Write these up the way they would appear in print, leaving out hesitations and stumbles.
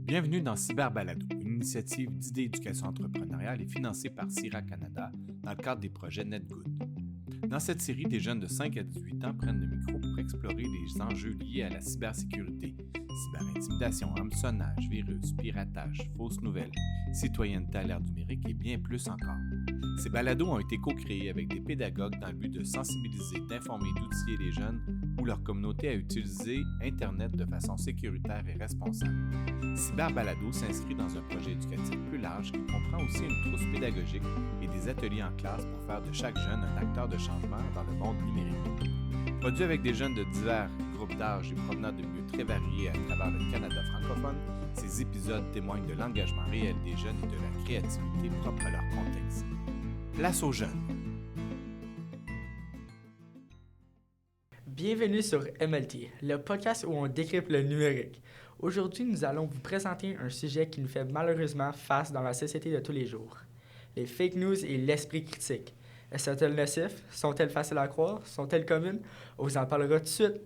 Bienvenue dans Cyberbalado, une initiative d'idées d'éducation entrepreneuriale et financée par CIRA Canada dans le cadre des projets NetGood. Dans cette série, des jeunes de 5 à 18 ans prennent le micro pour explorer les enjeux liés à la cybersécurité, cyberintimidation, hameçonnage, virus, piratage, fausses nouvelles, citoyenneté à l'ère numérique et bien plus encore. Ces balados ont été co-créés avec des pédagogues dans le but de sensibiliser, d'informer et d'outiller les jeunes ou leur communauté à utiliser Internet de façon sécuritaire et responsable. Cyberbalado s'inscrit dans un projet éducatif plus large qui comprend aussi une trousse pédagogique et des ateliers en classe pour faire de chaque jeune un acteur de changement dans le monde numérique. Produit avec des jeunes de divers groupes d'âge et provenant de milieux très variés à travers le Canada francophone, ces épisodes témoignent de l'engagement réel des jeunes et de la créativité propre à leur contexte. Place aux jeunes. Bienvenue sur MLT, le podcast où on décrypte le numérique. Aujourd'hui, nous allons vous présenter un sujet qui nous fait malheureusement face dans la société de tous les jours. Les fake news et l'esprit critique. Sont-elles nocives? Sont-elles faciles à croire? Sont-elles communes? On vous en parlera tout de suite.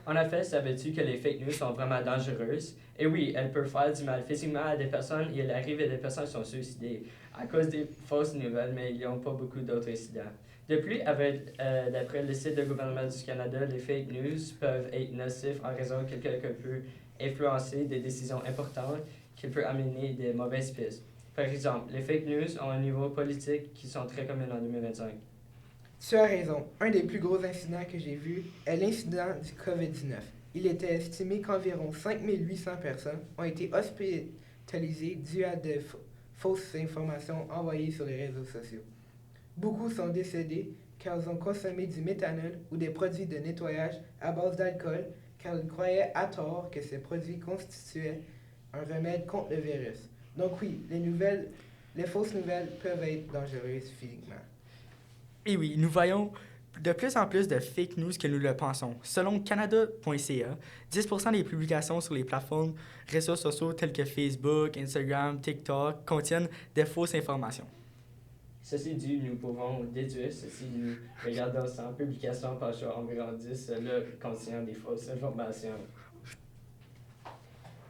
En effet, savais-tu que les fake news sont vraiment dangereuses? Et oui, elles peuvent faire du mal physiquement à des personnes et il arrive à des personnes qui sont suicidées à cause des fausses nouvelles, mais il n'y a pas beaucoup d'autres incidents. De plus, d'après le site du gouvernement du Canada, les fake news peuvent être nocifs en raison que quelqu'un peut influencer des décisions importantes qui peuvent amener des mauvaises pistes. Par exemple, les fake news ont un niveau politique qui sont très communs en 2025. Tu as raison. Un des plus gros incidents que j'ai vu est l'incident du COVID-19. Il était estimé qu'environ 5800 personnes ont été hospitalisées dû à de fausses informations envoyées sur les réseaux sociaux. Beaucoup sont décédés car ils ont consommé du méthanol ou des produits de nettoyage à base d'alcool car ils croyaient à tort que ces produits constituaient un remède contre le virus. Donc oui, les fausses nouvelles peuvent être dangereuses physiquement. Et oui, nous voyons de plus en plus de fake news que nous le pensons. Selon Canada.ca, 10% des publications sur les plateformes réseaux sociaux tels que Facebook, Instagram, TikTok contiennent des fausses informations. Ceci dit, nous pouvons déduire ceci, nous regardons 100 publications par jour, environ 10 contenant des fausses informations.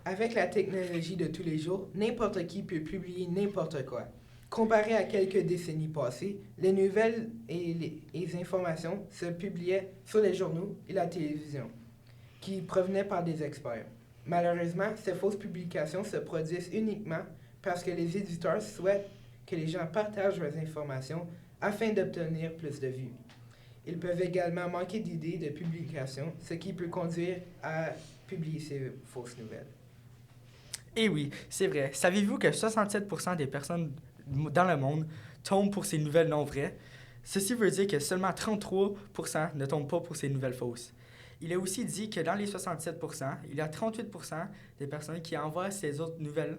Avec la technologie de tous les jours, n'importe qui peut publier n'importe quoi. Comparé à quelques décennies passées, les nouvelles et les informations se publiaient sur les journaux et la télévision, qui provenaient par des experts. Malheureusement, ces fausses publications se produisent uniquement parce que les éditeurs souhaitent que les gens partagent leurs informations afin d'obtenir plus de vues. Ils peuvent également manquer d'idées de publication, ce qui peut conduire à publier ces fausses nouvelles. Et oui, c'est vrai. Savez-vous que 67% des personnes dans le monde tombent pour ces nouvelles non vraies? Ceci veut dire que seulement 33% ne tombent pas pour ces nouvelles fausses. Il est aussi dit que dans les 67%, il y a 38% des personnes qui envoient ces autres nouvelles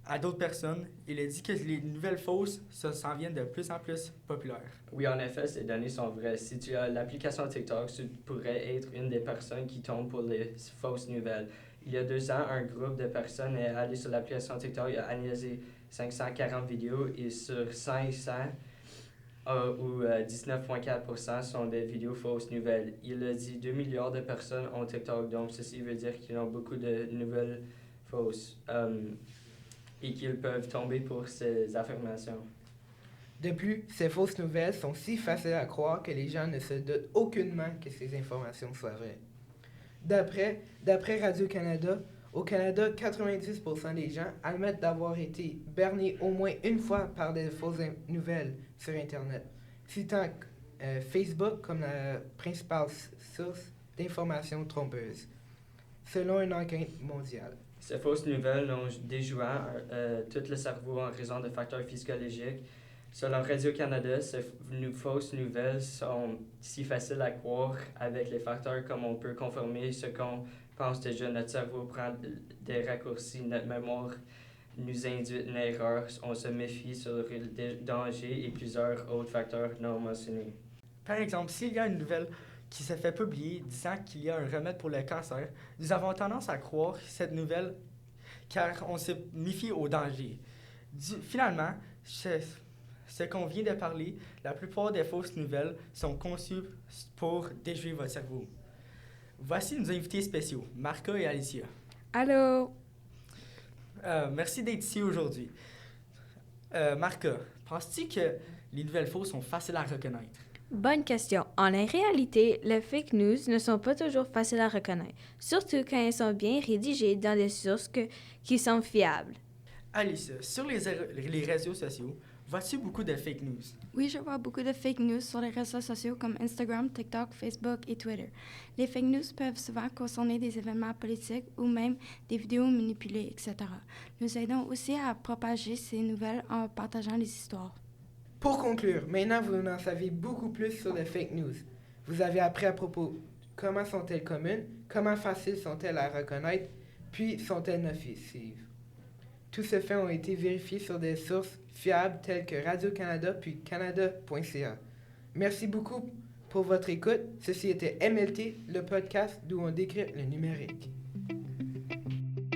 à d'autres personnes. Il est dit que les nouvelles fausses s'en viennent de plus en plus populaires. Oui, en effet, ces données sont vraies. Si tu as l'application TikTok, tu pourrais être une des personnes qui tombent pour les fausses nouvelles. Il y a 2 ans, un groupe de personnes est allé sur l'application TikTok et a analysé 540 vidéos et sur 500, 19,4% sont des vidéos fausses nouvelles. Il a dit 2 milliards de personnes ont TikTok, donc ceci veut dire qu'ils ont beaucoup de nouvelles fausses et qu'ils peuvent tomber pour ces affirmations. De plus, ces fausses nouvelles sont si faciles à croire que les gens ne se doutent aucunement que ces informations soient vraies. D'après Radio-Canada, au Canada, 90% des gens admettent d'avoir été bernés au moins une fois par des fausses nouvelles sur Internet, citant Facebook comme la principale source d'informations trompeuses, selon une enquête mondiale. Ces fausses nouvelles ont déjoué tout le cerveau en raison de facteurs physiologiques. Selon Radio-Canada, ces fausses nouvelles sont si faciles à croire avec les facteurs comme on peut confirmer ce qu'on pense déjà. Notre cerveau prend des raccourcis, notre mémoire nous induit une erreur, on se méfie sur les dangers et plusieurs autres facteurs non mentionnés. Par exemple, s'il y a une nouvelle qui se fait publier disant qu'il y a un remède pour le cancer, nous avons tendance à croire cette nouvelle car on se méfie au danger. Finalement, ce qu'on vient de parler, la plupart des fausses nouvelles sont conçues pour déjouer votre cerveau. Voici nos invités spéciaux, Marca et Alicia. Allô? Merci d'être ici aujourd'hui. Marca, penses-tu que les nouvelles fausses sont faciles à reconnaître? Bonne question. En réalité, les fake news ne sont pas toujours faciles à reconnaître, surtout quand elles sont bien rédigées dans des sources qui sont fiables. Alice, sur les réseaux sociaux, vois-tu beaucoup de fake news? Oui, je vois beaucoup de fake news sur les réseaux sociaux comme Instagram, TikTok, Facebook et Twitter. Les fake news peuvent souvent concerner des événements politiques ou même des vidéos manipulées, etc. Nous aidons aussi à propager ces nouvelles en partageant les histoires. Pour conclure, maintenant vous en savez beaucoup plus sur les fake news. Vous avez appris à propos comment sont-elles communes, comment faciles sont-elles à reconnaître, puis sont-elles nocives. Tous ces faits ont été vérifiés sur des sources fiables telles que Radio-Canada puis canada.ca. Merci beaucoup pour votre écoute. Ceci était MLT, le podcast d'où on décrypte le numérique.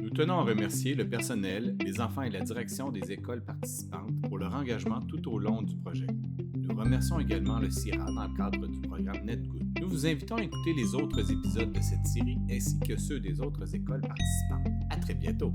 Nous tenons à remercier le personnel, les enfants et la direction des écoles participantes pour leur engagement tout au long du projet. Nous remercions également le CIRA dans le cadre du programme NetGood. Nous vous invitons à écouter les autres épisodes de cette série ainsi que ceux des autres écoles participantes. À très bientôt!